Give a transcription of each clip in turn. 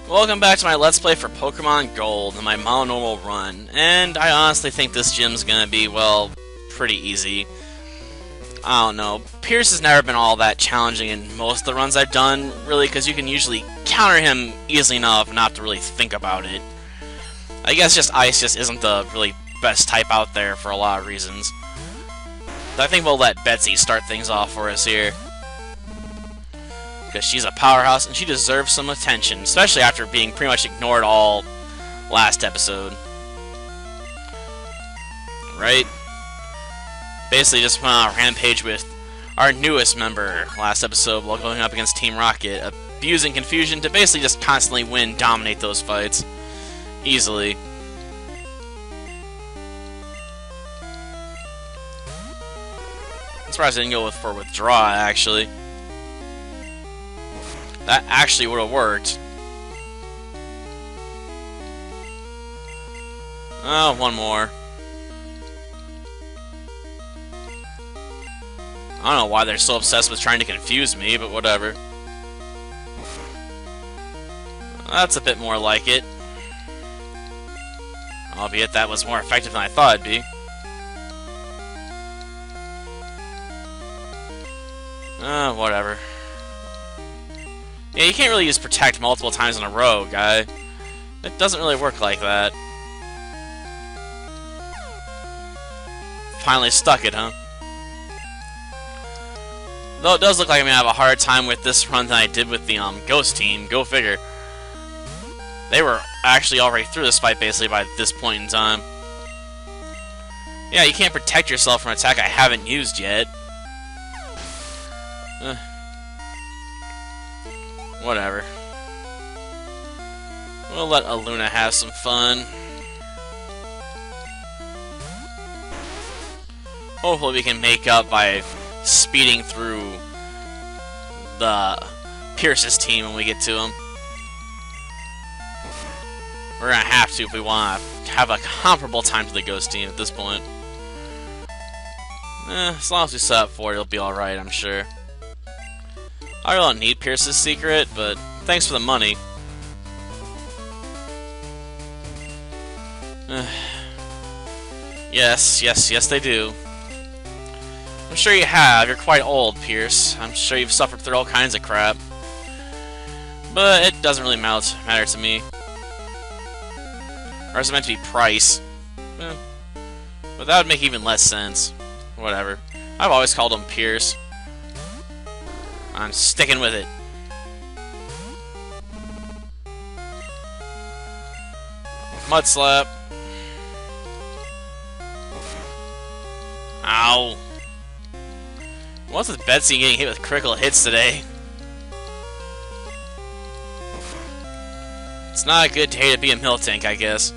Welcome back to my Let's Play for Pokemon Gold and my mono-normal run, and I honestly think this gym's gonna be, well, pretty easy. I don't know, Pierce has never been all that challenging in most of the runs I've done, really, because you can usually counter him easily enough not to really think about it. I guess just Ice just isn't the really best type out there for a lot of reasons. I think we'll let Betsy start things off for us here. Because she's a powerhouse and she deserves some attention, especially after being pretty much ignored all last episode. Right? Basically just went on a rampage with our newest member last episode while going up against Team Rocket, abusing confusion to basically just constantly win, dominate those fights. Easily. I'm surprised I didn't go for withdraw, actually. That actually would have worked. Oh, one more. I don't know why they're so obsessed with trying to confuse me, but whatever. That's a bit more like it. Albeit that was more effective than I thought it'd be. Whatever. Yeah, you can't really use Protect multiple times in a row, guy. It doesn't really work like that. Finally stuck it, huh? Though it does look like I'm gonna have a harder time with this run than I did with the Ghost team. Go figure. They were actually already through this fight basically by this point in time. Yeah, you can't protect yourself from an attack I haven't used yet. Whatever. We'll let Aluna have some fun. Hopefully we can make up by speeding through the Pierce's team when we get to him. We're gonna have to if we want to have a comparable time to the Ghost team at this point. As long as we set up for it, it'll be alright, I'm sure. I really don't need Pierce's secret, but thanks for the money. Yes, they do. I'm sure you have. You're quite old, Pierce. I'm sure you've suffered through all kinds of crap. But it doesn't really matter to me. Or is it meant to be Price? But that would make even less sense. Whatever. I've always called him Pierce. I'm sticking with it. Mud Slap. Ow. What's with Betsy getting hit with critical hits today? It's not a good day to be a Miltank, I guess.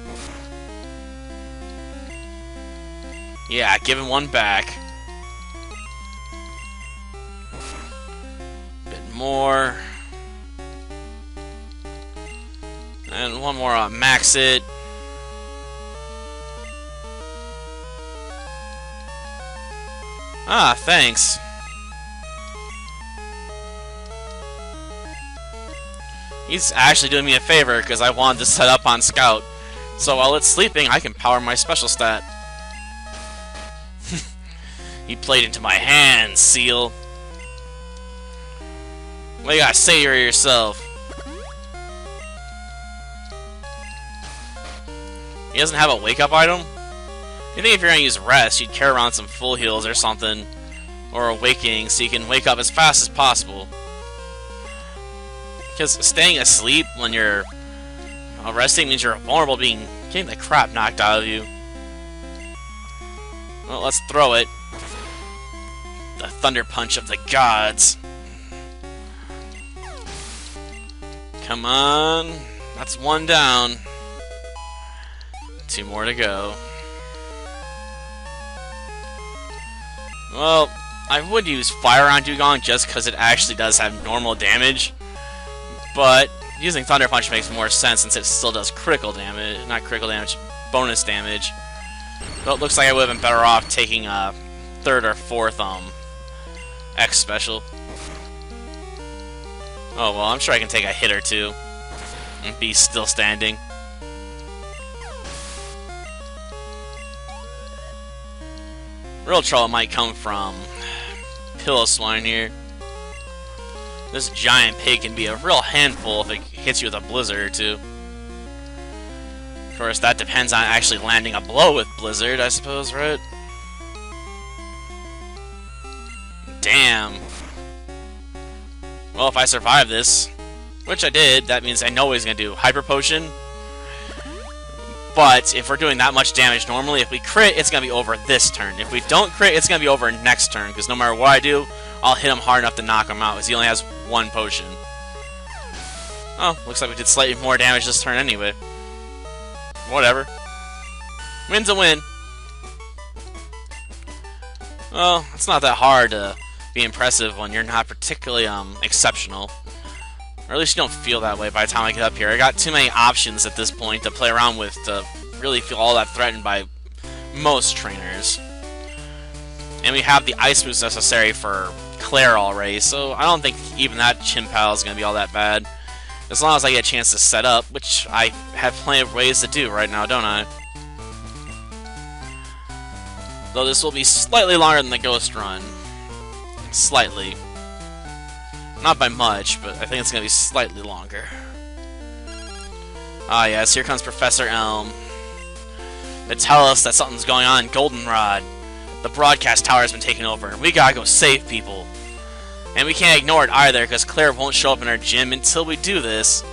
Yeah, give him one back. More. And one more max it. Ah, thanks. He's actually doing me a favor because I wanted to set up on Scout. So while it's sleeping, I can power my special stat. He played into my hands, Seal. What do you gotta say to yourself? He doesn't have a wake-up item? You think if you're gonna use rest, you'd carry around some full heals or something, or awakening, so you can wake up as fast as possible. Because staying asleep when you're resting means you're vulnerable to getting the crap knocked out of you. Well, let's throw it. The Thunder Punch of the Gods. Come on. That's one down. Two more to go. Well, I would use Fire on Dugong just because it actually does have normal damage. But using Thunder Punch makes more sense since it still does critical damage. Not critical damage, bonus damage. But it looks like I would have been better off taking a third or fourth X special. Oh well, I'm sure I can take a hit or two. And Beast still standing. Real trouble might come from Pillow Swine here. This giant pig can be a real handful if it hits you with a blizzard or two. Of course, that depends on actually landing a blow with blizzard, I suppose, right? Damn. Well, if I survive this, which I did, that means I know he's going to do Hyper Potion. But if we're doing that much damage normally, if we crit, it's going to be over this turn. If we don't crit, it's going to be over next turn, because no matter what I do, I'll hit him hard enough to knock him out, because he only has one potion. Oh, looks like we did slightly more damage this turn anyway. Whatever. Win's a win. Well, it's not that hard to be impressive when you're not particularly exceptional. Or at least you don't feel that way by the time I get up here. I got too many options at this point to play around with to really feel all that threatened by most trainers. And we have the ice moves necessary for Claire already, so I don't think even that Chimpal is going to be all that bad. As long as I get a chance to set up, which I have plenty of ways to do right now, don't I? Though this will be slightly longer than the Ghost Run. Slightly. Not by much, but I think it's going to be slightly longer. Ah yes, here comes Professor Elm. They tell us that something's going on in Goldenrod. The broadcast tower has been taken over, and we gotta go save people. And we can't ignore it either, because Claire won't show up in our gym until we do this.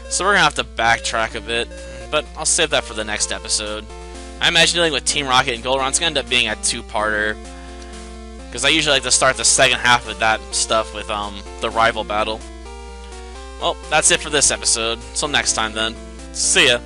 So we're gonna have to backtrack a bit, but I'll save that for the next episode. I imagine dealing with Team Rocket and Goldenrod's gonna end up being a two-parter. Because I usually like to start the second half of that stuff with the rival battle. Well, that's it for this episode. Till next time then. See ya.